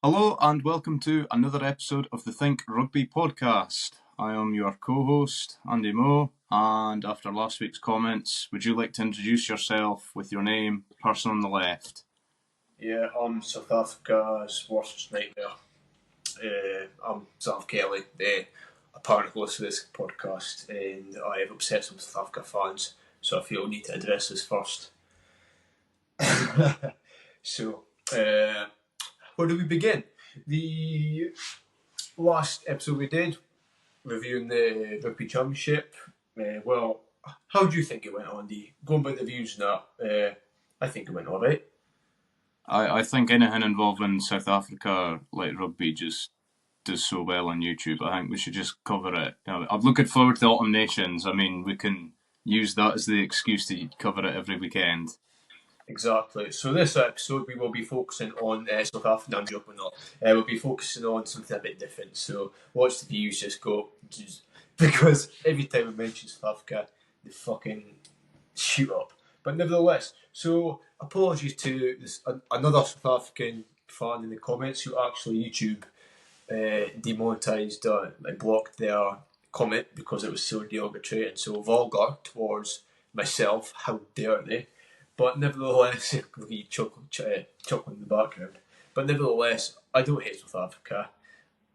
Hello and welcome to another episode of the Think Rugby podcast. I am your co-host, Andy Moe, and after last week's comments, would you like to introduce yourself with your name, person on the left? Yeah, I'm South Africa's worst nightmare. I'm Sam Kelly, apparent host of this podcast, and I have upset some South Africa fans, so I feel I need to address this first. So, where do we begin? The last episode we did, reviewing the Rugby Championship, well, how do you think it went, Andy? Going by the views now, I think it went alright. I think anything involving South Africa, like rugby, just does so well on YouTube. I think we should just cover it. I'm looking forward to Autumn Nations. I mean, we can use that as the excuse to cover it every weekend. Exactly. So this episode we will be focusing on South Africa. I'm joking, not. We'll be focusing on something a bit different. So watch the views just go, because every time I mention South Africa, they fucking shoot up. But nevertheless, so apologies to another South African fan in the comments who actually YouTube demonetised or blocked their comment because it was so derogatory and so vulgar towards myself. How dare they? But nevertheless, chuckle in the background. But nevertheless, I don't hate South Africa.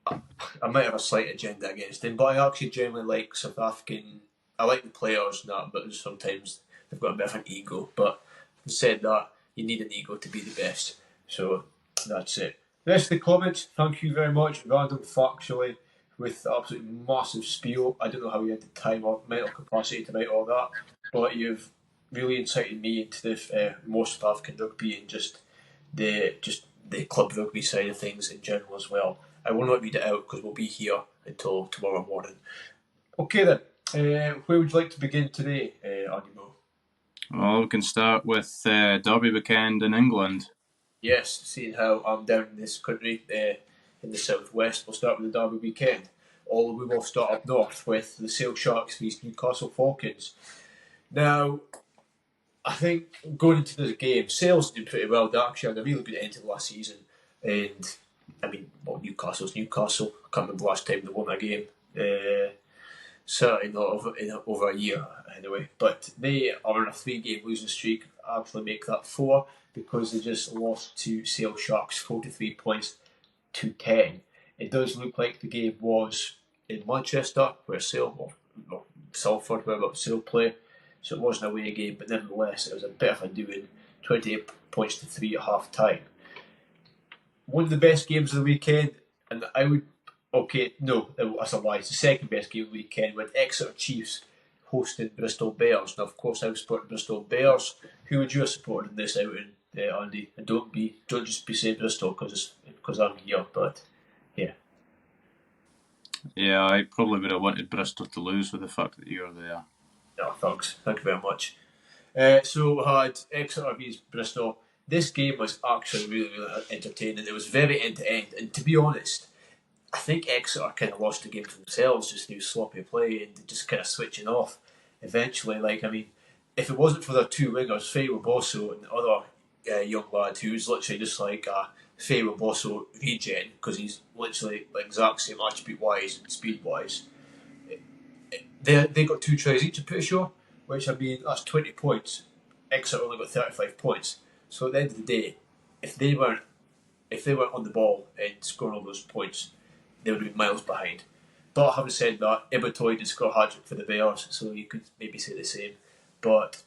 I might have a slight agenda against them, but I actually generally like South African. I like the players and that, but sometimes they've got a bit of an ego. But said that, you need an ego to be the best. So that's it. The rest of the comments, thank you very much. Random factually with absolutely massive spiel. I don't know how you had the time or mental capacity to write all that, but you've really incited me into the more South African rugby and just the club rugby side of things in general as well. I will not read it out because we'll be here until tomorrow morning. Okay then, where would you like to begin today, Andy Moe? Well, we can start with Derby weekend in England. Yes, seeing how I'm down in this country, in the southwest, we'll start with the Derby weekend. Although we will start up north with the Sale Sharks vs Newcastle Falcons. Now, I think going into the game, Sale's did pretty well. They actually had a really good end to the last season. And, I mean, well, Newcastle's Newcastle. I can't remember the last time they won a game. Certainly not over a year, anyway. But they are on a 3-game losing streak. Actually make that 4 because they just lost to Sale Sharks 43 points to 10. It does look like the game was in Manchester, where Sale, or Salford, wherever Sale play. So it wasn't a away game, but nevertheless, it was a bit of a doing. 28 points to 3 at half time. One of the best games of the weekend, and I would. Okay, no, that's a lie. It's the second best game of the weekend with Exeter Chiefs hosting Bristol Bears. Now, of course, I was supporting Bristol Bears. Who would you have supported in this outing, Andy? And don't just be saying Bristol because I'm here, but yeah. Yeah, I probably would have wanted Bristol to lose with the fact that you're there. No, thanks. Thank you very much. So we had Exeter vs Bristol. This game was actually really, really entertaining. It was very end to end, and to be honest, I think Exeter kind of lost the game to themselves, just through sloppy play and just kind of switching off. Eventually, if it wasn't for their two wingers, Faye Robosso and the other young lad who's literally just like a Faye Robosso regen because he's literally like exact same attribute wise and speed wise. They got 2 tries each, I'm pretty sure, which I mean that's 20 points. Exeter only got 35 points. So at the end of the day, if they weren't on the ball and scoring all those points, they would have been miles behind. But having said that, Ibitoy did score a hat-trick for the Bears, so you could maybe say the same. But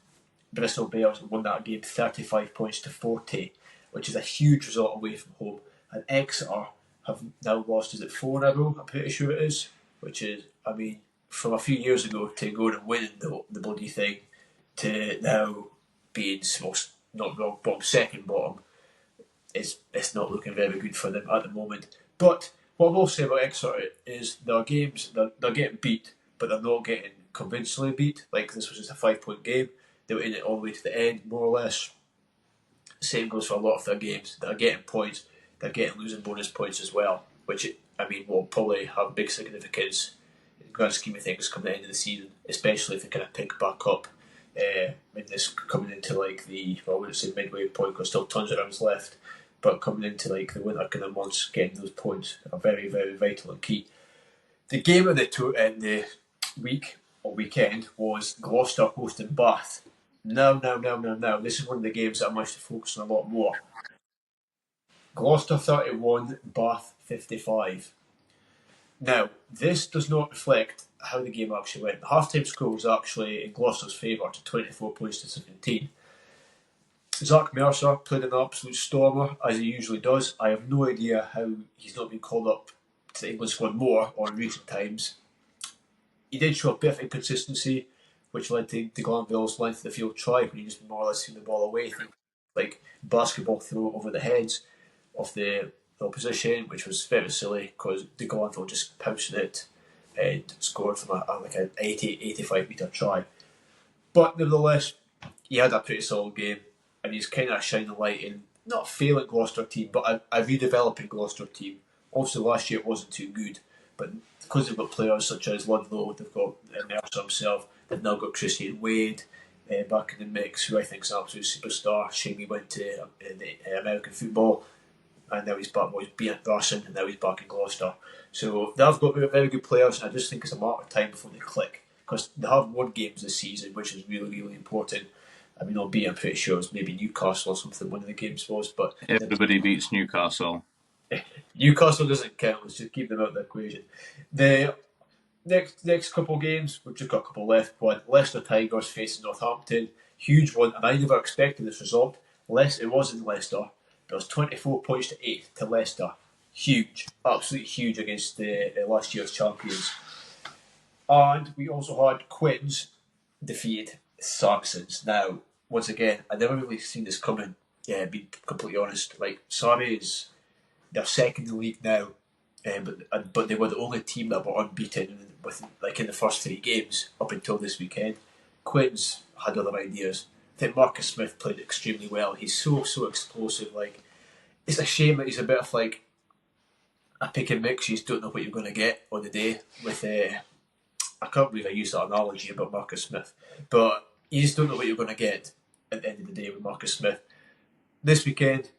Bristol Bears won that game 35 points to 40, which is a huge result away from home. And Exeter have now lost, is it 4 in a row? I'm pretty sure it is. Which is, I mean, from a few years ago to going and winning the bloody thing to now being not wrong, second bottom, it's not looking very good for them at the moment. But what I will say about Exeter is their games, they're getting beat, but they're not getting convincingly beat. Like this was just a 5-point game. They were in it all the way to the end, more or less. Same goes for a lot of their games. They're getting points, they're getting losing bonus points as well, which will probably have big significance in the grand scheme of things come the end of the season, especially if they kind of pick back up in this coming into like the, well, I wouldn't say midway point because still tons of rounds left. but coming into like the winter kind of months, getting those points are very, very vital and key. The game of the week or weekend was Gloucester hosting Bath. Now. This is one of the games that I'm actually focusing a lot more. Gloucester 31, Bath 55. Now, this does not reflect how the game actually went. The half-time score was actually in Gloucester's favour to 24 points to 17. Zach Mercer played an absolute stormer, as he usually does. I have no idea how he's not been called up to the England squad more or in recent times. He did show a bit of inconsistency, which led to Glanville's length of the field try when he just more or less threw the ball away. Like basketball throw over the heads of the opposition, which was very silly because de Glanville just pounced it and scored from like an 85 metre try. But nevertheless, he had a pretty solid game and he's kind of shining light in not a failing Gloucester team, but a redeveloping Gloucester team. Obviously, last year it wasn't too good, but because they've got players such as Ludlow, they've got Mercer himself, they've now got Christian Wade back in the mix, who I think is an absolute superstar. Shingy went to the American football, and now he's back. Well, he's been at Darson, and now he's back in Gloucester. So they've got very good players, and I just think it's a matter of time before they click, because they have won games this season, which is really, really important. I mean, albeit I'm pretty sure it was maybe Newcastle or something one of the games was, but everybody beats Newcastle. Newcastle doesn't count. Let's just keep them out of the equation. The next couple of games, we've just got a couple left. One, Leicester Tigers facing Northampton, huge one, and I never expected this result. It was in Leicester, but it was 24 points to 8 to Leicester. Huge, absolutely huge against the last year's champions. And we also had Quins defeated Saracens. Now, once again, I never really seen this coming. Yeah, being completely honest, like Saracens, they're second in the league now, but they were the only team that were unbeaten in the first 3 games up until this weekend. Quins had other ideas. I think Marcus Smith played extremely well. He's so explosive. Like, it's a shame that he's a bit of like a pick and mix. You just don't know what you're going to get on the day with. I can't believe I used that analogy about Marcus Smith, but you just don't know what you're going to get at the end of the day with Marcus Smith. This weekend,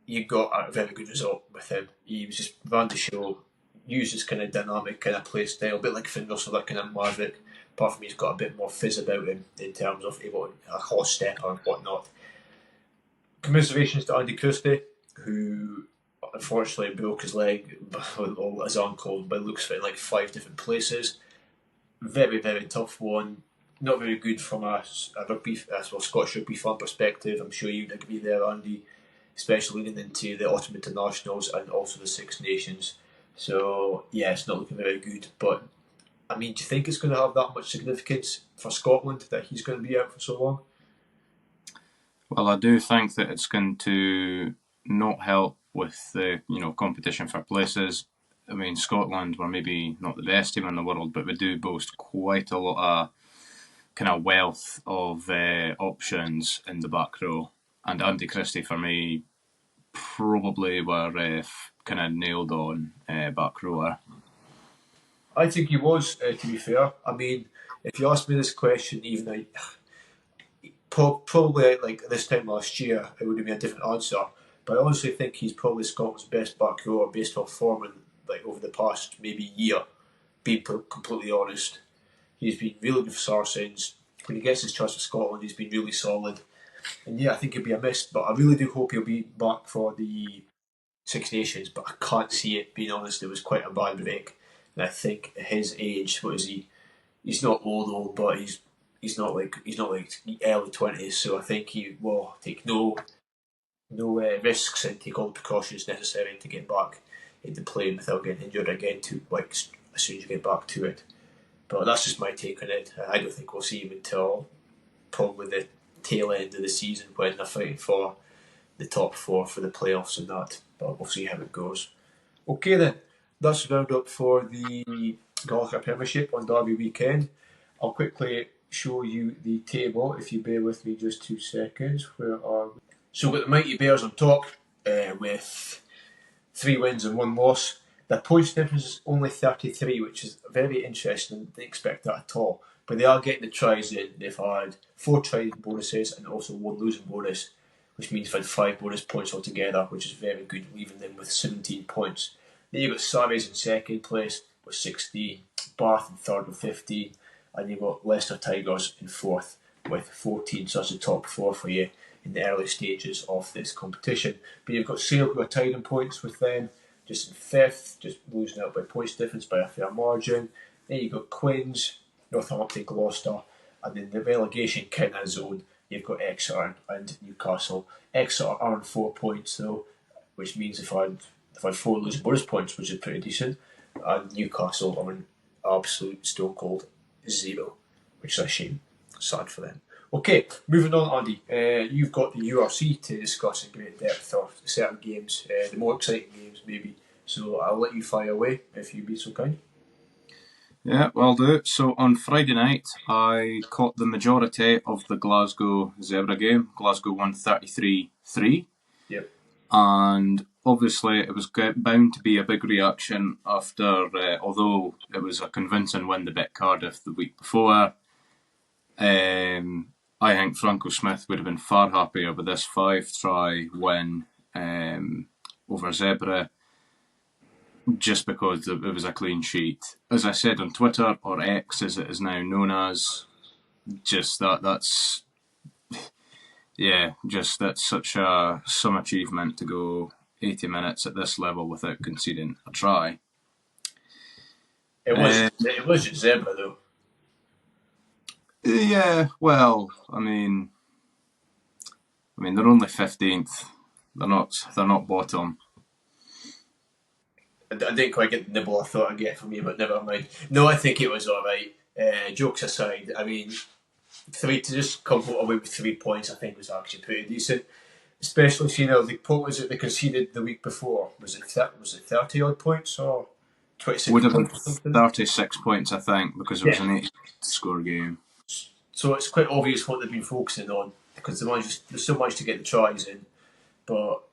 you got a very good result with him. He was just ran the show, used his kind of dynamic kind of play style, a bit like Finn Russell, that kind of maverick. Apart from he's got a bit more fizz about him in terms of a horse stepper and whatnot. Commiserations to Andy Christie, who unfortunately broke his leg or his ankle by looks of it in like 5 different places. Very, very tough one. Not very good from a Scottish rugby fan perspective. I'm sure you'd agree there, Andy, especially leading into the Autumn Internationals and also the Six Nations. So, yeah, it's not looking very good. But, I mean, do you think it's going to have that much significance for Scotland that he's going to be out for so long? Well, I do think that it's going to not help with the competition for places. I mean, Scotland were maybe not the best team in the world, but we do boast quite a lot of kind of wealth of options in the back row. And Andy Christie, for me, probably were kind of nailed on back rower. I think he was, to be fair. I mean, if you asked me this question, even probably like this time last year, it would have been a different answer. But I honestly think he's probably Scotland's best back rower based off form and like over the past maybe year. Being completely honest, he's been really good for Saracens. When he gets his chance for Scotland, he's been really solid. And yeah, I think he'll be a miss, but I really do hope he'll be back for the Six Nations. But I can't see it. Being honest, it was quite a bad break, and I think at his age, what is he? He's not old, but he's not like early 20s. So I think he will take no risks and take all the precautions necessary to get back into playing without getting injured again. As soon as you get back to it. But that's just my take on it. I don't think we'll see him until probably the tail end of the season when they're fighting for the top 4 for the playoffs and that. But we'll see how it goes. Okay then, that's the round up for the Gallagher Premiership on Derby weekend. I'll quickly show you the table if you bear with me just 2 seconds. Where are we? So we've got the Mighty Bears on top with 3 wins and 1 loss. Their points difference is only 33, which is very interesting. They didn't expect that at all. But they are getting the tries in. They've had 4 try bonuses and also 1 losing bonus, which means you've had 5 bonus points altogether, which is very good, leaving them with 17 points. Then you've got Surrey's in second place with 16, Bath in third with 15, and you've got Leicester Tigers in fourth with 14. So that's the top 4 for you in the early stages of this competition. But you've got Sale, who are tied in points with them, just in fifth, just losing out by points difference by a fair margin. Then you've got Quins, Northampton, Gloucester, and then the relegation kind of zone, you've got Exeter and Newcastle. Exeter are on 4 points though, which means they've had 4 losing bonus points, which is pretty decent. And Newcastle are on absolute stone cold 0, which is a shame. Sad for them. Okay, moving on, Andy. You've got the URC to discuss in great depth of certain games, the more exciting games maybe. So I'll let you fire away if you'd be so kind. Yeah, well do. So on Friday night, I caught the majority of the Glasgow Zebra game. Glasgow won 33-3. Yep. And obviously it was bound to be a big reaction after, although it was a convincing win they beat Cardiff the week before. I think Franco Smith would have been far happier with this 5-try win over Zebra, just because it was a clean sheet. As I said on Twitter, or X as it is now known as, just that's such some achievement to go 80 minutes at this level without conceding a try. It was just Zebra though. Yeah, well, I mean they're only 15th. They're not bottom. I didn't quite get the nibble I thought I'd get from you, but never mind. No, I think it was all right. Jokes aside, I mean, to just come away with 3 points, I think was actually pretty decent. Especially seeing how what was it they conceded the week before? Was it 30 odd points or 26? Would have been 36 points, I think, because it was an 8-score game. So it's quite obvious what they've been focusing on, because there's so much to get the tries in, but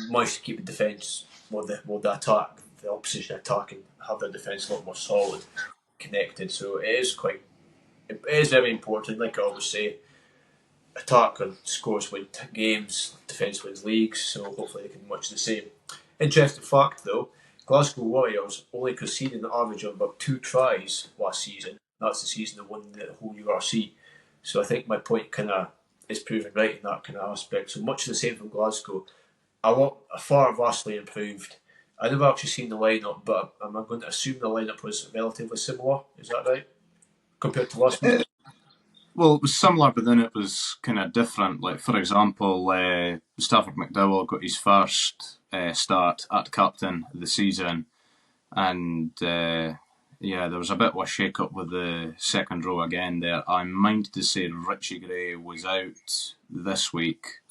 much to keep the defence, the attack, the opposition attack, and have their defence a lot more solid, connected. So it is very important. Like I always say, attack and scores win games, defence wins leagues. So hopefully they can match the same. Interesting fact though, Glasgow Warriors only conceded an average of about 2 tries last season. That's the season they won the whole URC. So I think my point kind of is proven right in that kind of aspect. So much the same from Glasgow. Far vastly improved. I never actually seen the lineup, but I'm going to assume the lineup was relatively similar. Is that right? Compared to last week? Well, it was similar, but then it was kind of different. Like, for example, Stafford McDowell got his first start at captain of the season, and there was a bit of a shake-up with the second row again there. I'm minded to say Richie Gray was out this week.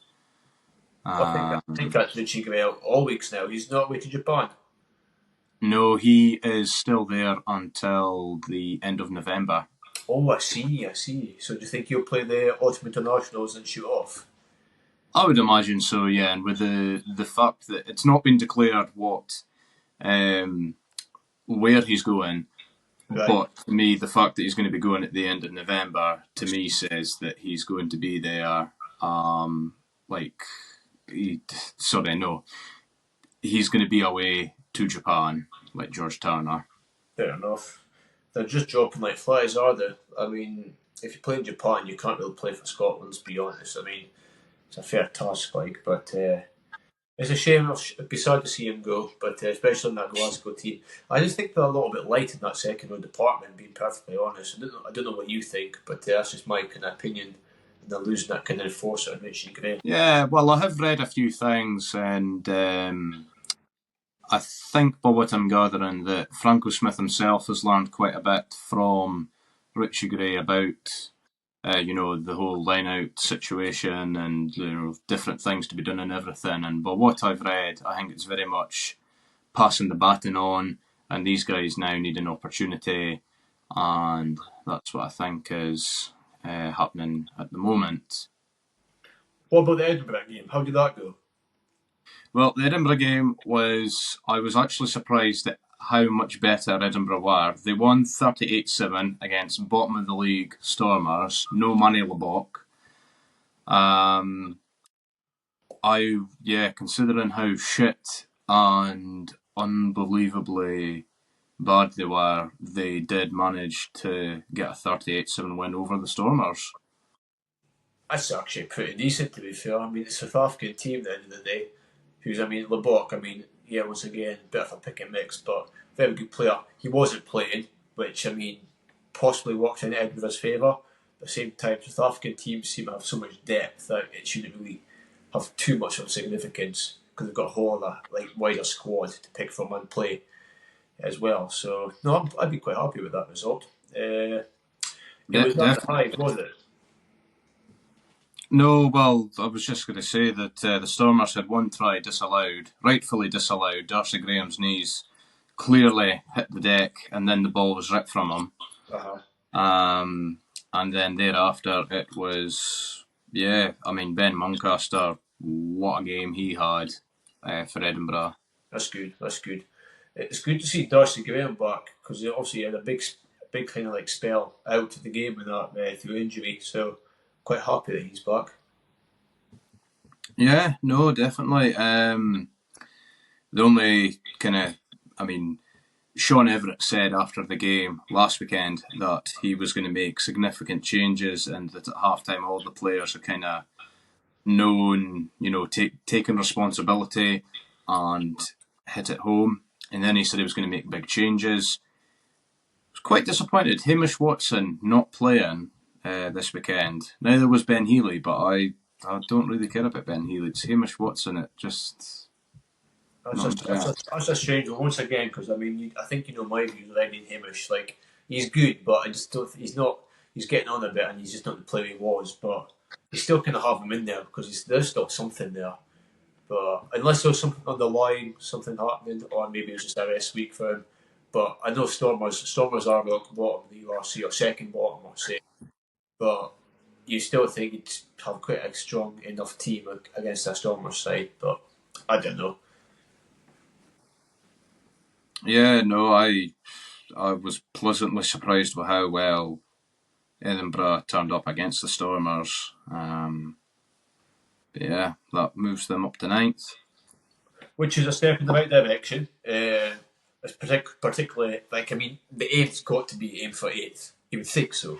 I think that's Richie Gray out all weeks now. He's not away to Japan. No, he is still there until the end of November. Oh, I see. So do you think he'll play the Autumn Internationals and shoot off? I would imagine so, yeah. And with the fact that it's not been declared where he's going, right. But to me, the fact that he's going to be going at the end of November, to me, says that he's going to be there. He's going to be away to Japan, like George Turner. Fair enough. They're just dropping like flies, are they? I mean, if you play in Japan, you can't really play for Scotland, to be honest. I mean, it's a fair task, but it's a shame. It'd be sad to see him go, but especially in that Glasgow team. I just think they're a little bit light in that second row department, being perfectly honest. I don't know what you think, but that's just my kind of opinion. And they're losing that kind of enforcer in Richie Gray. Yeah, well, I have read a few things, and I think, by what I'm gathering, that Franco Smith himself has learned quite a bit from Richie Gray about, the whole line-out situation and different things to be done and everything. And by what I've read, I think it's very much passing the baton on, and these guys now need an opportunity, and that's what I think is happening at the moment. What about the Edinburgh game? How did that go? Well, the Edinburgh game I was actually surprised at how much better Edinburgh were. They won 38-7 against bottom of the league Stormers, no Manny Lebock. Considering how shit and unbelievably bad they were, they did manage to get a 38-7 win over the Stormers. That's actually pretty decent, to be fair. I mean, it's a South African team at the end of the day. Lebock, once again, bit of a pick and mix, but very good player. He wasn't playing, which, possibly worked in Edinburgh's favour. At the same time, South African teams seem to have so much depth that it shouldn't really have too much of significance because they've got a whole other wider squad to pick from and play as well. So, no, I'd be quite happy with that result. It was not the Hive, was it? No, well, I was just going to say that the Stormers had one try disallowed, rightfully disallowed. Darcy Graham's knees clearly hit the deck, and then the ball was ripped from him. And then thereafter, it was, Ben Muncaster, what a game he had for Edinburgh. That's good. It's good to see Darcy Graham back because he obviously had a big kind of spell out of the game with that through injury. So quite happy that he's back. Yeah, no, definitely. The only Sean Everett said after the game last weekend that he was going to make significant changes and that at halftime all the players are kind of known, taking responsibility and hit it home. And then he said he was going to make big changes. I was quite disappointed. Hamish Watson not playing this weekend. Neither was Ben Healy, but I don't really care about Ben Healy. It's Hamish Watson. It just... That's a strange one once again because I think my views already in Hamish. He's good, but I just don't. He's not. He's getting on a bit, and he's just not the player he was. But you still kind of have him in there because there's still something there. But unless there's something on the line, something happening, or maybe it's just a rest week for him. But I know Stormers are rock bottom of the URC or second bottom, I'll say. But you still think you'd have quite a strong enough team against a Stormers side. But I don't know. Yeah, no, I was pleasantly surprised with how well Edinburgh turned up against the Stormers. Yeah, that moves them up to 9th. Which is a step in the right direction. It's particularly, the 8th's got to be aim for 8th. You would think so.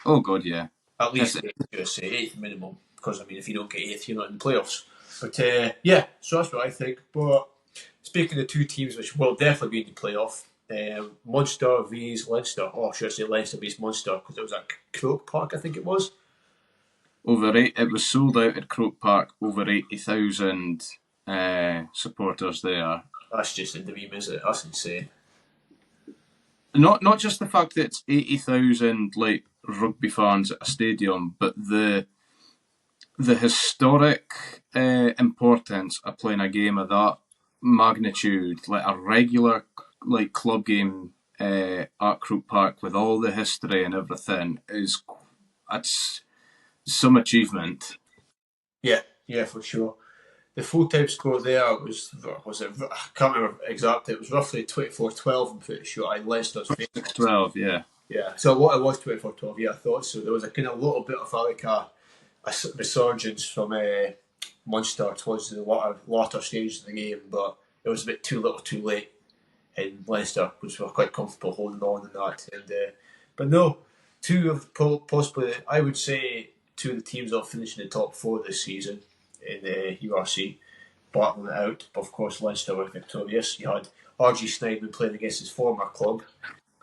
Oh, God, yeah. At least 8th minimum. Because, if you don't get 8th, you're not in the playoffs. But, so that's what I think. But speaking of two teams which will definitely be in the playoff, Munster vs Leinster. Oh, should I say Leinster vs Munster? Because it was at Croke Park, I think it was. It was sold out at Croke Park. Over 80,000 supporters there. That's just in the dream, is it? That's insane. Not just the fact that it's 80,000 rugby fans at a stadium, but the historic importance of playing a game of that magnitude, a regular club game at Croke Park with all the history and everything that's some achievement. Yeah, for sure. The full-time score there was it? I can't remember exactly. It was roughly 24-12. I'm pretty sure. Leicester's 6-12, yeah. Yeah. So what it was 24-12. Yeah, I thought so. There was a kind of little bit of a resurgence from Munster towards the latter stages of the game, but it was a bit too little, too late in Leicester, which were quite comfortable holding on in that. But no, two of possibly, I would say, two of the teams that will finish in the top 4 this season in the URC, battling it out. But of course, Leinster were victorious. You had RG Snyderman playing against his former club.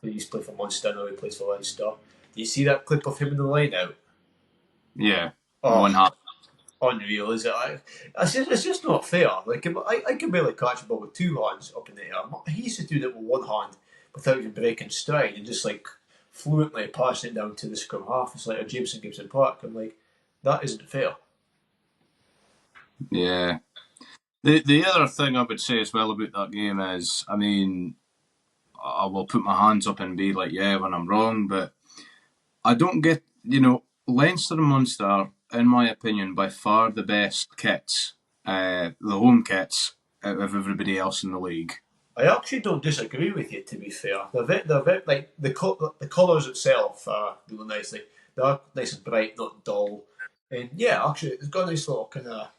He used to play for Munster, now he plays for Leinster. Do you see that clip of him in the line out? Yeah. Oh, unreal, is it? It's just not fair. I can barely catch a ball with 2 hands up in the air. He used to do that with 1 hand without even breaking stride and just fluently passing it down to the scrum half. It's like a Jameson Gibson Park. I'm like, that isn't fair. Yeah. The other thing I would say as well about that game is, I will put my hands up and be like, yeah, when I'm wrong, but I don't get, Leinster and Munster, in my opinion, by far the best kits, the home kits, out of everybody else in the league. I actually don't disagree with you, to be fair. They're very the colours itself are really nice. They're nice and bright, not dull. And yeah, actually, it's got a nice little kind of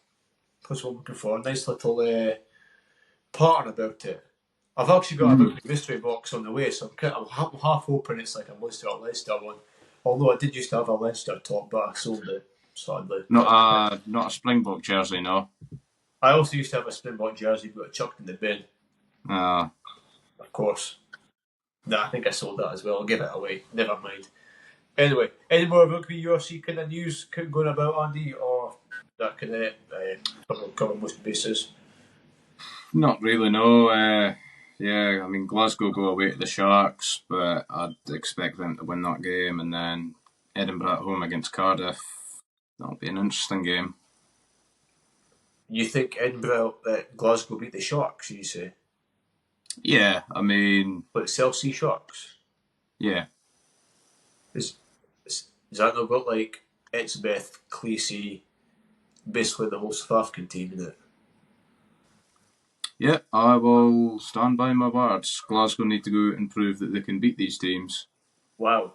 what's what I'm looking for? A nice little pattern about it. I've actually got a rugby mystery box on the way, so I'm half hoping it's like a Munster or Leinster one. Although I did used to have a Leinster top, but I sold it, sadly. Not a Springbok jersey, no. I also used to have a Springbok jersey, but I chucked in the bin, Uh, of course. No, I think I sold that as well. I'll give it away. Never mind. Anyway, any more rugby URC kind of news going about, Andy, or that kind of cover most bases? Not really, no. Yeah, I mean, Glasgow go away to the Sharks, but I'd expect them to win that game, and then Edinburgh at home against Cardiff. That'll be an interesting game. You think Edinburgh, Glasgow beat the Sharks, you say? Yeah, I mean, But Chelsea Sharks? yeah. Is that not got like Exbeth, Cleese, basically the whole South African team in it? Yeah, I will stand by my words. Glasgow need to go and prove that they can beat these teams. Wow.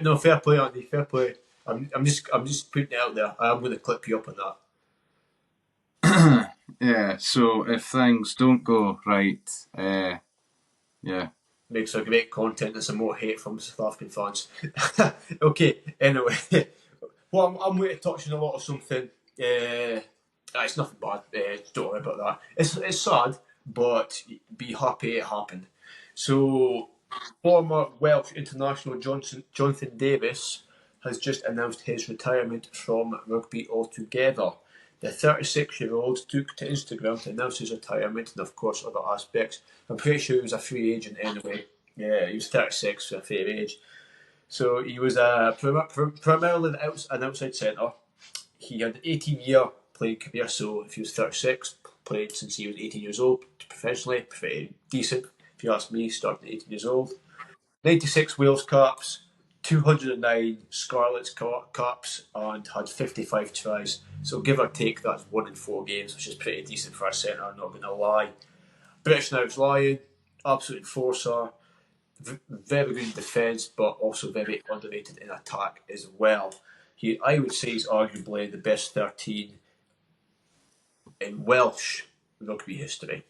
No, fair play, Andy. Fair play. I'm just putting it out there. I'm going to clip you up on that. Yeah, so if things don't go right, yeah. Makes for great content and some more hate from South African fans. Okay, anyway. Well, I'm going to touch on a lot of something. It's nothing bad. Don't worry about that. It's sad, but be happy it happened. So, former Welsh international Jonathan Davies has just announced his retirement from rugby altogether. The 36-year-old took to Instagram to announce his retirement and, of course, other aspects. I'm pretty sure he was a free agent anyway. Yeah, he was 36, so a fair age. So he was primarily an outside centre. He had an 18-year playing career, so if he was 36, played since he was 18 years old professionally, pretty decent, if you ask me, starting at 18 years old. 96 Wales caps, 209 Scarlets caps, and had 55 tries. So give or take, that's 1 in 4 games, which is pretty decent for a centre, I'm not going to lie. British Knives Lion, absolute enforcer, very good in defence, but also very underrated in attack as well. I would say he's arguably the best 13 in Welsh rugby history.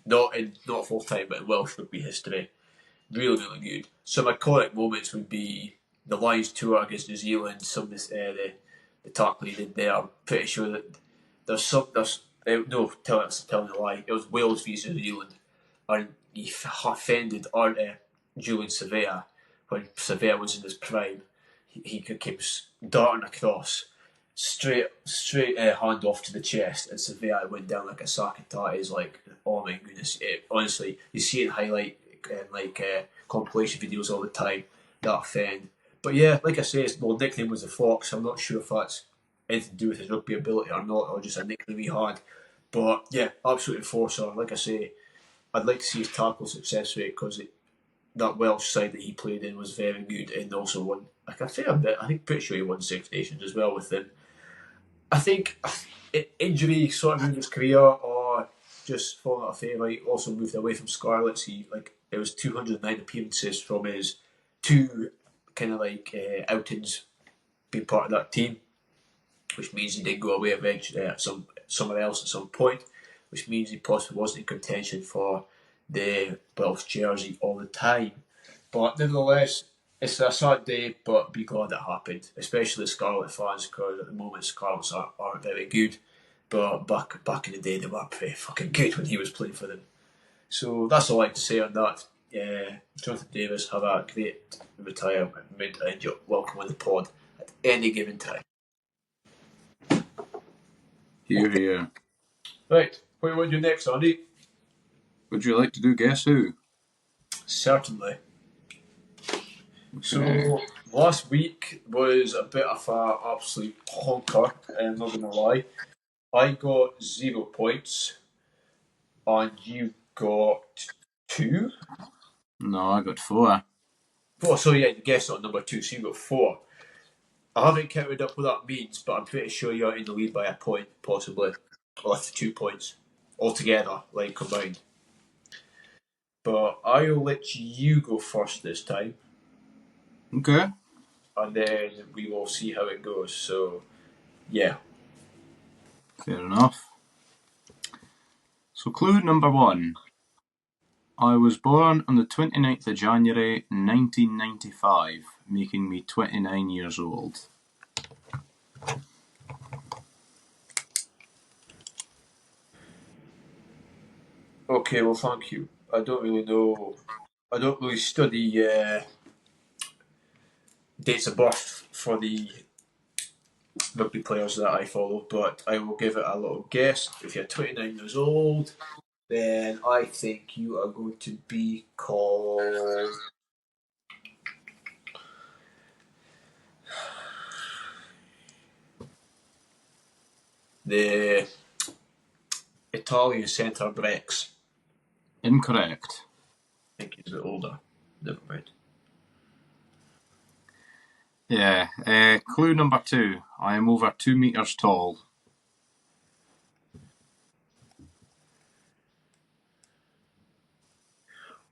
Not full time, but in Welsh rugby history. Really, really good. Some iconic moments would be the Lions tour against New Zealand. Some of the tackle he did there. I'm pretty sure that telling a lie. It was Wales v New Zealand, and he offended Julian Savea when Savea was in his prime. He keep darting across, straight hand off to the chest, and Savea went down like a sack of tatties. Like, oh my goodness! Honestly, you see it in highlight compilation videos all the time. That offend. But yeah, like I say, his nickname was the Fox. I'm not sure if that's anything to do with his rugby ability or not, or just a nickname he had. But yeah, absolute enforcer. Like I say, I'd like to see his tackle success rate because that Welsh side that he played in was very good and also won like a fair bit. I think pretty sure he won Six Nations as well with them. I think injury sort of ruined his career or just falling out of favour. He also moved away from Scarlets. It was 209 appearances from his two kind of outings being part of that team, which means he did go away eventually somewhere else at some point, which means he possibly wasn't in contention for the Welsh jersey all the time. But nevertheless, it's a sad day, but be glad it happened, especially Scarlet fans, because at the moment Scarlets aren't very good. But back in the day, they were pretty fucking good when he was playing for them. So that's all I have to say on that. Jonathan Davies, have a great retirement and you're welcome on the pod at any given time. Here, here. Right, what do you want to do next, Andy? Would you like to do Guess Who? Certainly. Okay. So last week was a bit of an absolute honker, I'm not going to lie. I got 0 points and you got 2. No, I got 4. Oh, so yeah, you guessed on number 2, so you got 4. I haven't counted up what that means, but I'm pretty sure you're in the lead by a point, possibly. Or 2 points altogether, like combined. But I'll let you go first this time. Okay. And then we will see how it goes. So, yeah. Fair enough. So clue number 1. I was born on the 29th of January 1995, making me 29 years old. Okay, well, thank you. I don't really know. I don't really study dates of birth for the rugby players that I follow, but I will give it a little guess. If you're 29 years old, then I think you are going to be called the Italian centre Brex. Incorrect. I think he's a bit older. Never mind. Yeah. Clue number 2. I am over 2 metres tall.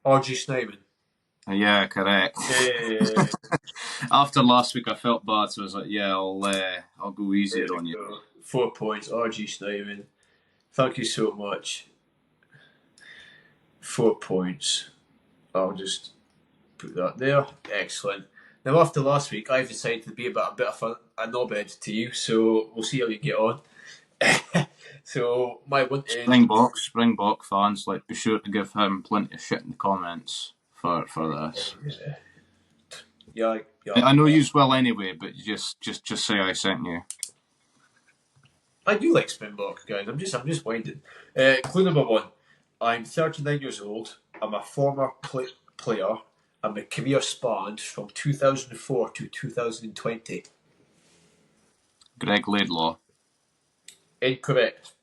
RG Snyman. Yeah, correct. After last week, I felt bad, so I was like, "Yeah, I'll go easier on you." 4 points, RG Snyman. Thank you so much. 4 points. I'll just put that there. Excellent. Now, after last week, I've decided to be a bit of a knobhead to you, so we'll see how you get on. So, my one is. Springbok fans, like, be sure to give him plenty of shit in the comments for this. Yeah. I know you will anyway, but just say I sent you. I do like Springbok, guys. I'm just winding. Clue number 1. I'm 39 years old. I'm a former player. And my career spanned from 2004 to 2020. Greg Laidlaw. Incorrect.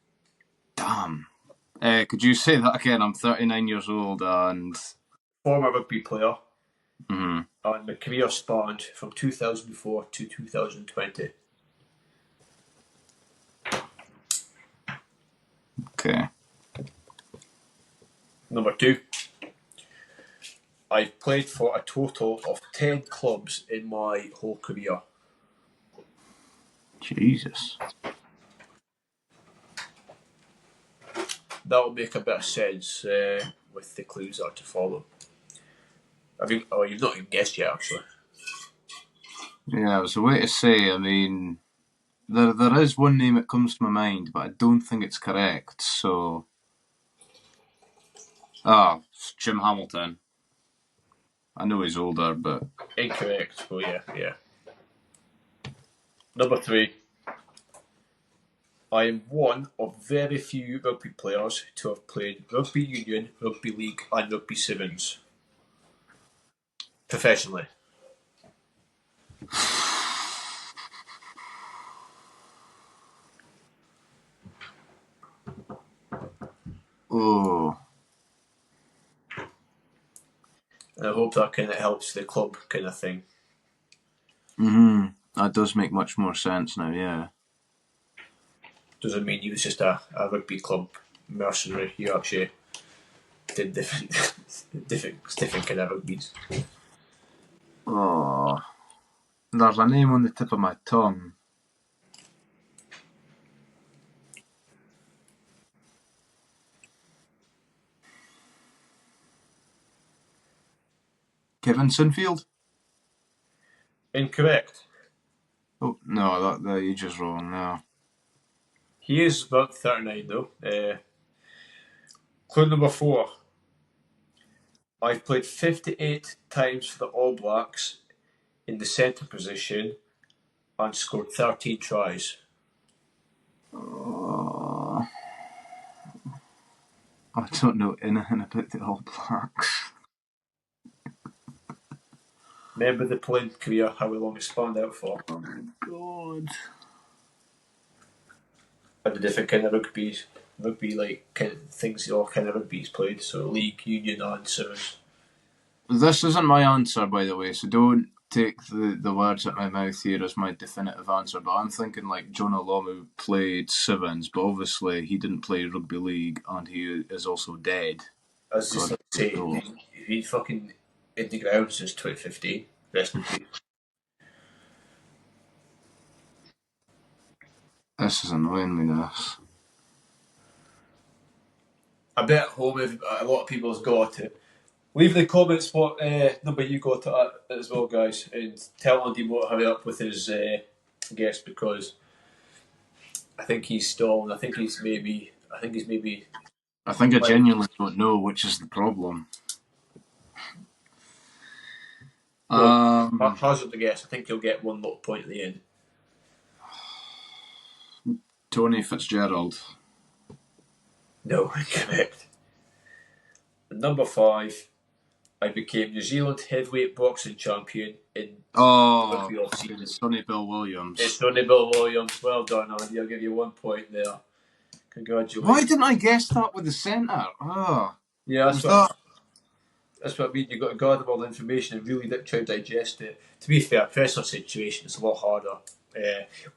Damn. Could you say that again? I'm 39 years old and... Former rugby player. Mm-hmm. And my career spanned from 2004 to 2020. Okay. Number 2. I've played for a total of 10 clubs in my whole career. Jesus. That will make a bit of sense with the clues that are to follow. You've not even guessed yet, actually. Yeah, I was a way to say, I mean, there is one name that comes to my mind, but I don't think it's correct, so... It's Jim Hamilton. I know he's older, but... Incorrect. Oh, yeah. Number 3. I am one of very few rugby players to have played rugby union, rugby league, and rugby sevens professionally. Oh. And I hope that kind of helps the club kind of thing. Mm-hmm. That does make much more sense now, yeah. Doesn't mean he was just a rugby club mercenary. He actually did different kind of rugbies. Oh. There's a name on the tip of my tongue. Kevin Sinfield? Incorrect. Oh, no, the age is wrong now. He is about 39 though. Clue number 4. I've played 58 times for the All Blacks in the centre position and scored 13 tries. I don't know anything about the All Blacks. Remember the playing career, how long it spanned out for. Oh my god. And the different kind of rugby like kind of things, all kind of rugby's played. So league, union, and sevens. This isn't my answer, by the way, so don't take the words out my mouth here as my definitive answer, but I'm thinking like John Olomu played sevens, but obviously he didn't play rugby league and he is also dead. I was just like say he fucking in the ground since 2015. Rest in peace. This is annoying me, this. a bit at home. If a lot of people has got it. Leave in the comments what number you got it at as well, guys, and tell Andy what hurry up with his guess, because I think he's stalling. I think he's maybe. I think I genuinely don't know, which is the problem. Hazard the guess. I think he'll get one little point at the end. Tony Fitzgerald. No, incorrect. Number 5. I became New Zealand heavyweight boxing champion in rugby off-season. Sonny Bill Williams. It's Sonny Bill Williams. Well done, Andy. I'll give you 1 point there. Congratulations. Why didn't I guess that with the centre? Yeah, that's what I mean. You've got to gather all the information and really try to digest it. To be fair, pressure situation is a lot harder.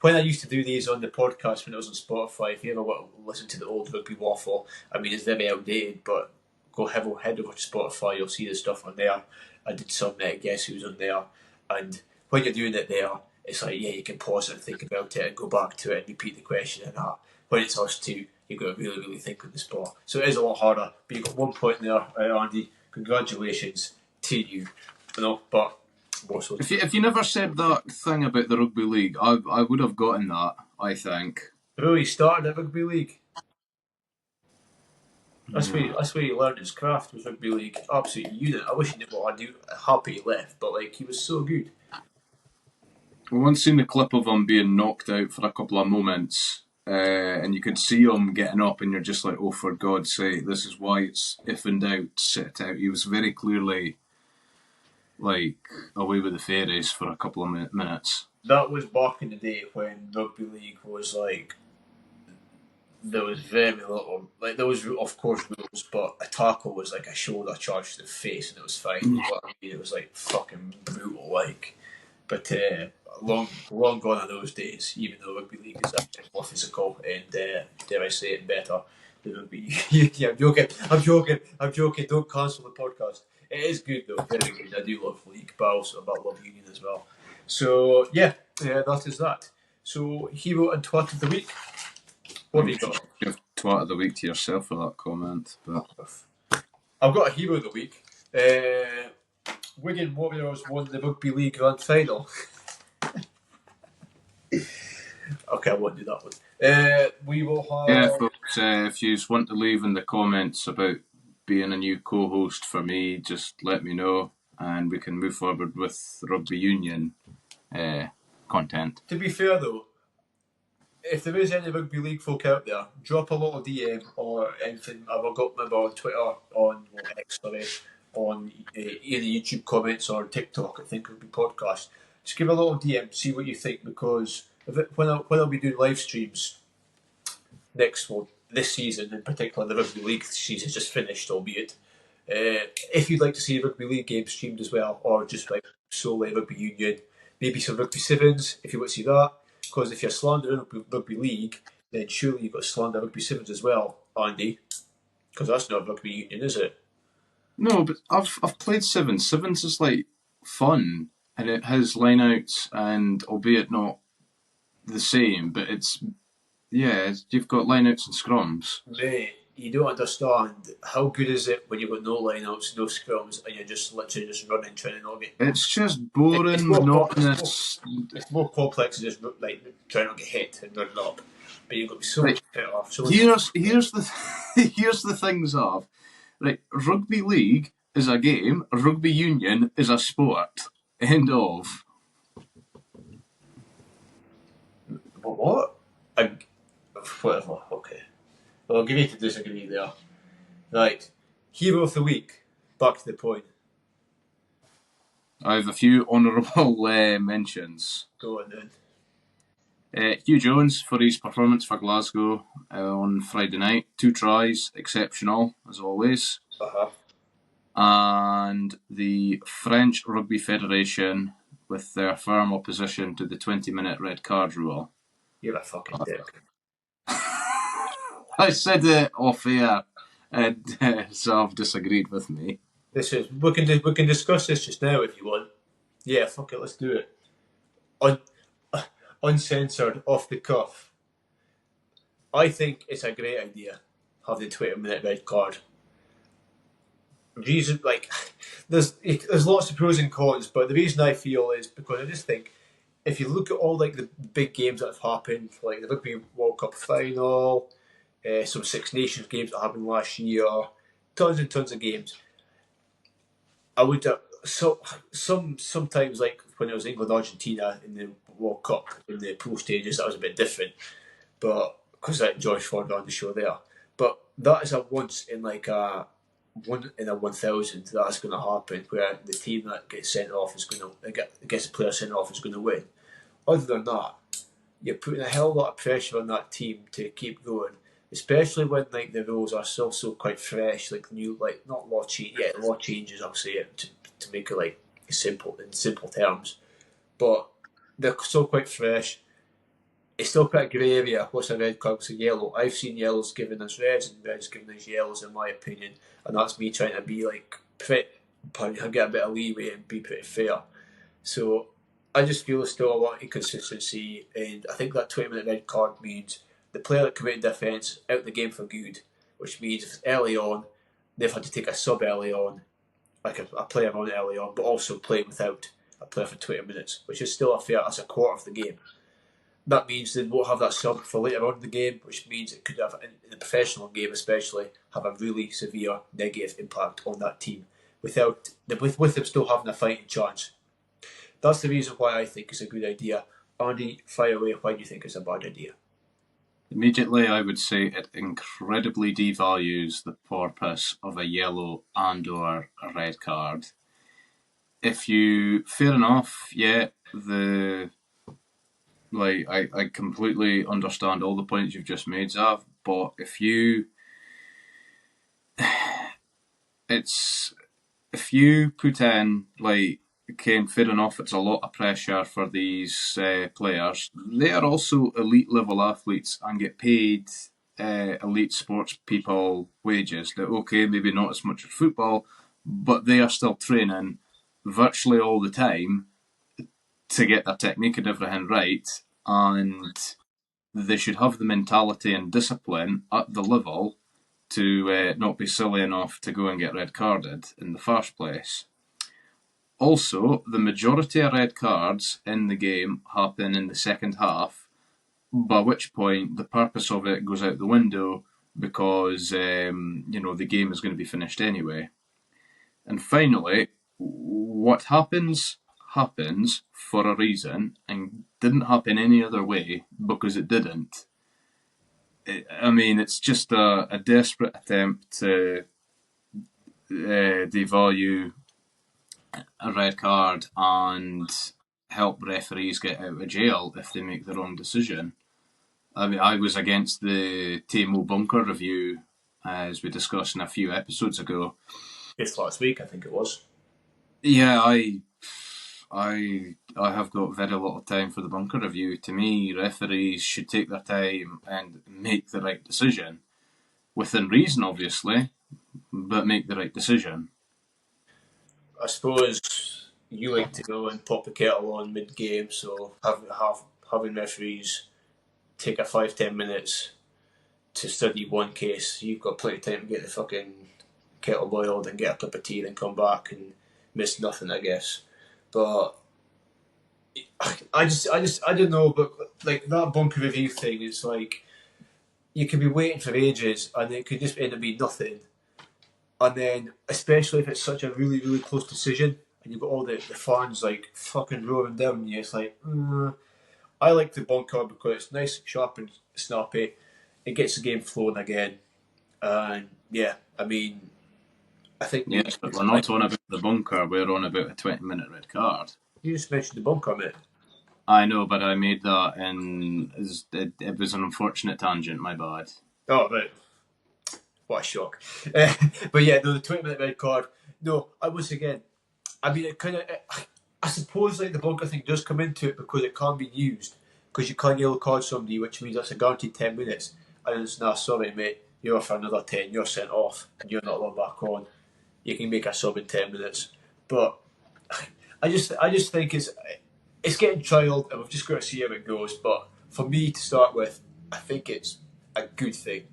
When I used to do these on the podcast when it was on Spotify, if you ever want to listen to the old rugby waffle, I mean, it's very outdated, but go head over to Spotify, you'll see the stuff on there. I did some guess who's on there, and when you're doing it there, it's like, yeah, you can pause it and think about it and go back to it and repeat the question and that. When it's us two, you've got to really, really think on the spot. So it is a lot harder, but you've got 1 point there, Andy. Congratulations to you. But if you never said that thing about the rugby league, I would have gotten that, I think. Really started at rugby league. That's where he learned his craft, was rugby league. Absolute unit. I wish he never had. Happy he left, but he was so good. I once seen the clip of him being knocked out for a couple of moments, and you could see him getting up, and you're just like, oh, for God's sake, this is why it's if in doubt, sit it out. He was very clearly away with the fairies for a couple of minutes. That was back in the day when rugby league was there was very little, there was of course rules, but a tackle was like a shoulder charge to the face and it was fine. But I mean, it was fucking brutal, But long gone are those days. Even though rugby league is a bit more physical and dare I say it, better than rugby. Yeah, I'm joking. Don't cancel the podcast. It is good though, very good. I do love league, but I also love union as well. So yeah, that is that. So hero and twat of the week. What have you got? Give twat of the week to yourself for that comment. But I've got a hero of the week. Wigan Warriors won the Rugby League Grand Final. Okay, I won't do that one. We will have... Yeah, folks, if you want to leave in the comments about being a new co-host for me, just let me know and we can move forward with rugby union content. To be fair though, if there is any rugby league folk out there, drop a little DM or anything. I've got maybe on Twitter, on X, on either YouTube comments or TikTok at Think Rugby Podcast. Just give a little DM, see what you think, because when I'll be doing live streams this season in particular, the rugby league season is just finished, albeit. If you'd like to see a rugby league game streamed as well, or just solely rugby union, maybe some rugby sevens if you want to see that. Because if you're slandering rugby league, then surely you've got to slander rugby sevens as well, Andy. Because that's not rugby union, is it? No, but I've played sevens. Sevens is fun, and it has lineouts, and albeit not the same, but you've got lineouts and scrums. Mate, you don't understand how good is it when you've got no lineouts, no scrums, and you're just literally just running trying to not get. It's just boring, monotonous. It's more complex than just trying not to get hit and running up. But you've got to be so much better off. Here's the things of rugby league is a game, rugby union is a sport. End of. What? Whatever. Okay. Well, I'll give you to disagree there. Right. Hero of the week. Back to the point. I have a few honourable mentions. Go on then. Hugh Jones for his performance for Glasgow on Friday night. 2 tries, exceptional as always. And the French Rugby Federation with their firm opposition to the 20-minute red card rule. You're a fucking dick. I said it off air, and Sav disagreed with me. We can discuss this just now if you want. Yeah, fuck it, let's do it. Uncensored, off the cuff. I think it's a great idea. having the 20-minute red card. Reason there's lots of pros and cons, but the reason I feel is because I just think if you look at all the big games that have happened, like the Rugby World Cup final, some Six Nations games that happened last year, tons and tons of games. I would sometimes like when it was England Argentina in the World Cup in the pool stages, that was a bit different, but because I had George Ford on the show there. But that is a once in a 1,000 that's going to happen, where the team that gets sent off is going to gets a player sent off is going to win. Other than that, you're putting a hell of a lot of pressure on that team to keep going, especially when the rules are still so quite fresh, not law change, law changes. I'll say it to make it simple in simple terms, but they're still quite fresh. It's still quite a grey area. What's a red card? What's a yellow? I've seen yellows given as reds and reds given as yellows, in my opinion, and that's me trying to be get a bit of leeway and be pretty fair. So I just feel there's still a lot of inconsistency, and I think that 20-minute red card means the player that committed the offence out of the game for good, which means if it's early on, they've had to take a sub early on, like a player on early on, but also play without a player for 20 minutes, which is still that's a quarter of the game. That means they won't have that sub for later on in the game, which means it could have, in the professional game especially, have a really severe negative impact on that team with them still having a fighting chance. That's the reason why I think it's a good idea. Andy, fire away. Why do you think it's a bad idea? Immediately, I would say it incredibly devalues the purpose of a yellow and/or a red card. Fair enough, yeah, I completely understand all the points you've just made, Zav, but if you put in, fair enough, it's a lot of pressure for these players. They are also elite level athletes and get paid elite sports people wages. That okay, maybe not as much as football, but they are still training virtually all the time to get their technique and everything right, and they should have the mentality and discipline at the level to not be silly enough to go and get red carded in the first place. Also, the majority of red cards in the game happen in the second half, by which point the purpose of it goes out the window because the game is going to be finished anyway. And finally, what happens for a reason and didn't happen any other way because it didn't. It's just a desperate attempt to devalue a red card and help referees get out of jail if they make the wrong decision. I was against the Tamo Bunker review, as we discussed in a few episodes ago. Just last week, I think it was. Yeah, I have got very little time for the bunker review. To me, referees should take their time and make the right decision. Within reason, obviously, but make the right decision. I suppose you like to go and pop the kettle on mid-game, so having referees take a 5-10 minutes to study one case, you've got plenty of time to get the fucking kettle boiled and get a cup of tea, then come back and miss nothing, I guess. But I don't know, but that bunker review thing, it's like you could be waiting for ages and it could just end up being nothing. And then, especially if it's such a really, really close decision and you've got all the fans fucking roaring down you, it's like, I like the bunker because it's nice, sharp and snappy. It gets the game flowing again. And yeah, I think... Yes, but we're not on about the bunker, we're on about a 20-minute red card. You just mentioned the bunker, mate. I know, but I made that it was an unfortunate tangent, my bad. Oh, right. What a shock. But yeah, no, the 20-minute red card. No, it kind of... I suppose the bunker thing does come into it because it can be used. Because you can't yellow card somebody, which means that's a guaranteed 10 minutes. And it's, sorry, mate, you're for another 10, you're sent off, and you're not allowed back on. You can make a sub in 10 minutes. But I just think it's getting trialled, and we've just got to see how it goes. But for me, to start with, I think it's a good thing.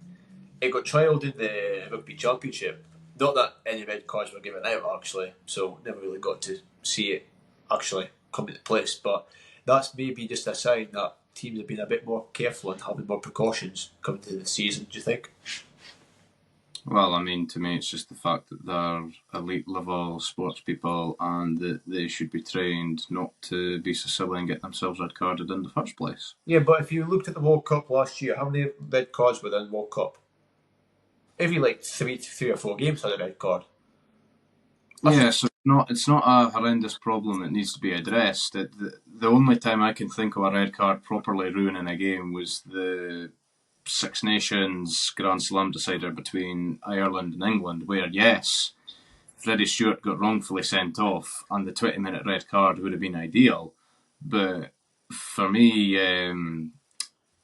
it got trialled in the Rugby Championship. Not that any red cards were given out, actually, so never really got to see it actually come into place. But that's maybe just a sign that teams have been a bit more careful and having more precautions coming to the season, do you think? Well, I mean, to me, it's just the fact that they're elite level sports people and that they should be trained not to be so silly and get themselves red carded in the first place. Yeah, but if you looked at the World Cup last year, how many red cards were there in the World Cup? Every like three or four games had a red card. Yeah, so it's not a horrendous problem that needs to be addressed. The only time I can think of a red card properly ruining a game was the Six Nations Grand Slam decider between Ireland and England, where, yes, Freddie Stewart got wrongfully sent off and the 20-minute red card would have been ideal. But for me,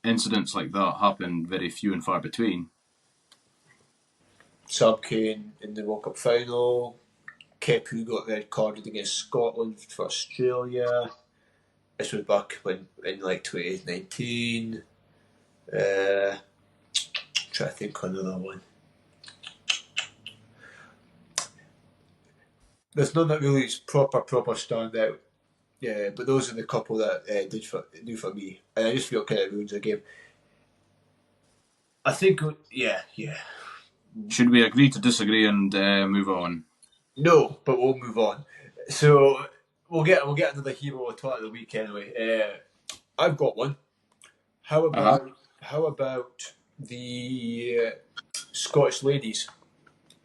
incidents like that happen very few and far between. Sam Cane in the World Cup final. Kepu got red carded against Scotland for Australia. This was back in like 2019. Try to think of another one. There's none that really is proper stand out. Yeah, but those are the couple that do for me, and I just feel it kind of ruins the game. I think, yeah. Should we agree to disagree and move on? No, but we'll move on. So we'll get another hero or twat of the week anyway. I've got one. How about the Scottish ladies?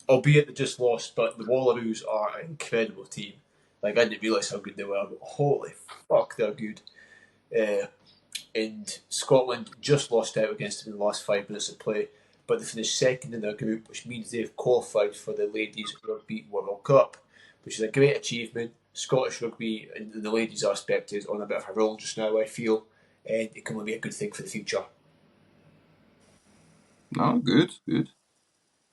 Albeit they just lost, but the Wallaroos are an incredible team. Like, I didn't realise how good they were, but holy fuck, they're good. And Scotland just lost out against them in the last 5 minutes of play, but they finished second in their group, which means they've qualified for the Ladies Rugby World Cup, which is a great achievement. Scottish rugby, in the ladies' aspect, is on a bit of a roll just now, I feel, and it can only be a good thing for the future. No, good.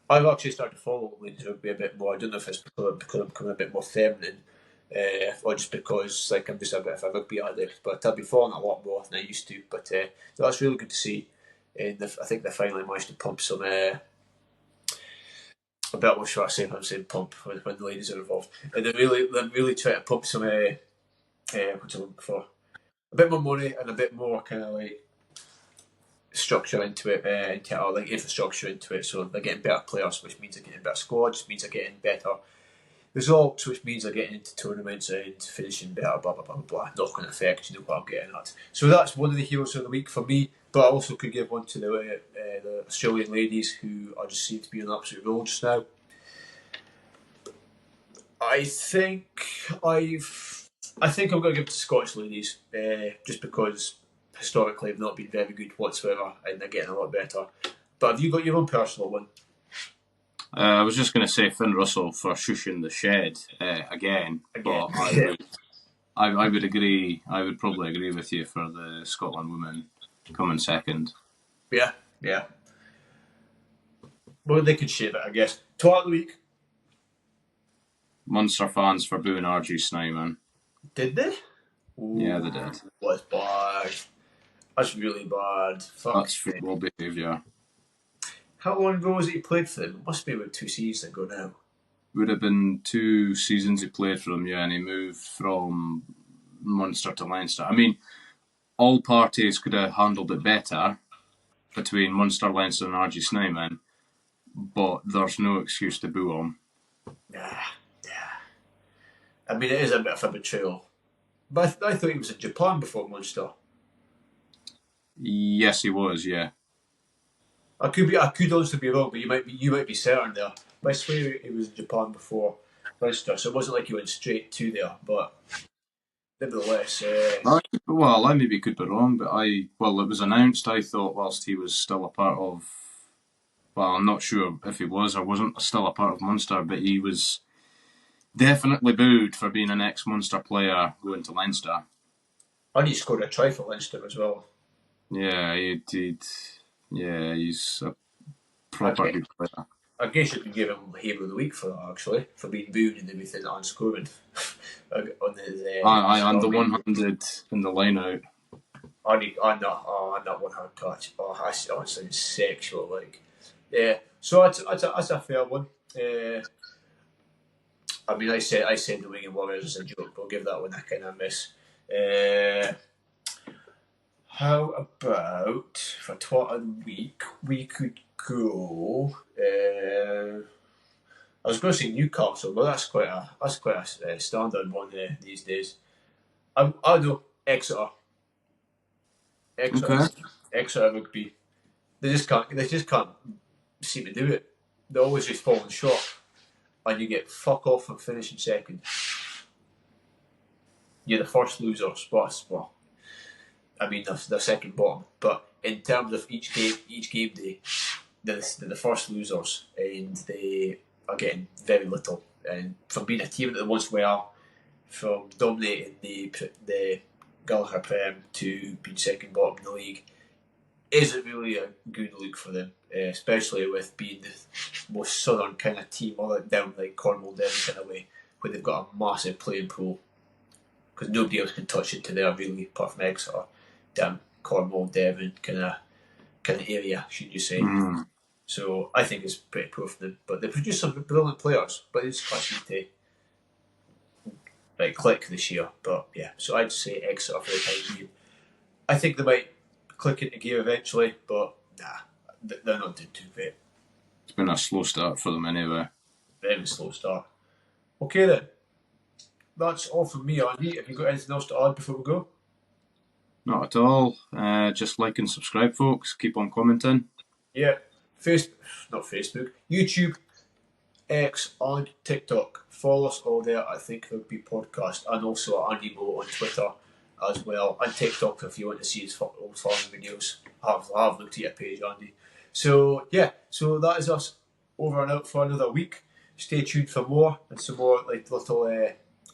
I've actually started to follow ladies rugby a bit more. I don't know if it's because I'm becoming a bit more feminine, or just because like I'm just a bit of a rugby addict. But I've been following a lot more than I used to. But so that's really good to see. And I think they finally managed to pump some. A bit what should I say if I'm saying pump when the ladies are involved, and they really try to pump some. What's I looking for? A bit more money and a bit more kind of like structure into it, into like infrastructure into it. So they're getting better players, which means they're getting better squads, which means they're getting better results, which means they're getting into tournaments and finishing better. Blah blah blah blah. Knock-on effect. You know what I'm getting at. So that's one of the heroes of the week for me. But I also could give one to the Australian ladies who are just seem to be on an absolute roll just now. I think I'm going to give it to Scottish ladies, just because historically have not been very good whatsoever, and they're getting a lot better. But have you got your own personal one? I was just going to say Finn Russell for shushing the shed again. But I would agree. I would probably agree with you for the Scotland women coming second. Yeah. Well, they could shave it, I guess. Twat of the week. Munster fans for booing RG Snyman. Did they? Ooh, yeah, they did. That's bad. That's really bad. Fuck. That's football behaviour. How long ago was it he played for them? It must be about 2 seasons ago now. Would have been 2 seasons he played for them, yeah, and he moved from Munster to Leinster. I mean, all parties could have handled it better between Munster, Leinster and RG Snyman, but there's no excuse to boo him. Yeah. I mean, it is a bit of a betrayal. But I thought he was in Japan before Munster. Yes, he was, yeah. I could also be wrong, but you might be certain there. But I swear he was in Japan before Munster, so it wasn't like he went straight to there. But nevertheless, well, I maybe could be wrong, but it was announced. I thought whilst he was still a part of, well, I'm not sure if he was or wasn't still a part of Munster, but he was definitely booed for being an ex-Munster player going to Leinster. And he scored a try for Leinster as well. Yeah, he did. Yeah, he's a proper good player. I guess you could give him Hero of the Week for that, actually, for being booed and everything and scoring on his. And the 100 in the line out. On that 100 catch. Oh, that sounds sexual. Like, Yeah, so that's a fair one. I mean, I said the Wigan Warriors as a joke, but I'll give that one a kind of miss. How about for twat of the week? We could go. I was going to say Newcastle, but that's quite a standard one these days. I know Exeter, Exeter, Okay. Exeter Rugby. They just can't. They just can't seem to do it. They're always just falling short, and you get fuck off for finishing second. You're the first losers, but well, I mean they're second bottom. But in terms of each game day, they're the first losers, and they are getting very little. And from being a team that they once were, from dominating the Gallagher Prem to being second bottom in the league, isn't really a good look for them, especially with being the most southern kind of team, all down like Cornwall, Devon kind of way, where they've got a massive playing pool because nobody else can touch into there really, apart from Exeter, down Cornwall, Devon kind of area, should you say? So I think it's pretty poor for them. But they produce some brilliant players, but it's quite seem to click this year. But yeah, so I'd say Exeter for the time being. I think they might click into gear eventually, but nah, they're not doing too great. It's been a slow start for them anyway. Very slow start. Okay then. That's all from me, Andy. Have you got anything else to add before we go? Not at all. Just like and subscribe, folks. Keep on commenting. Yeah. Not Facebook, YouTube, X, and TikTok. Follow us all there at Think Rugby Podcast, and also at Andy Mo on Twitter as well, and TikTok if you want to see his old farming videos. I've looked at your page, Andy. So yeah, so that is us over and out for another week. Stay tuned for more and some more like little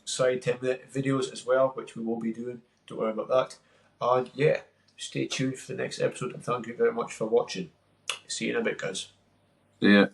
side 10-minute videos as well, which we will be doing. Don't worry about that. And yeah, stay tuned for the next episode, and thank you very much for watching. See you in a bit, guys. See ya.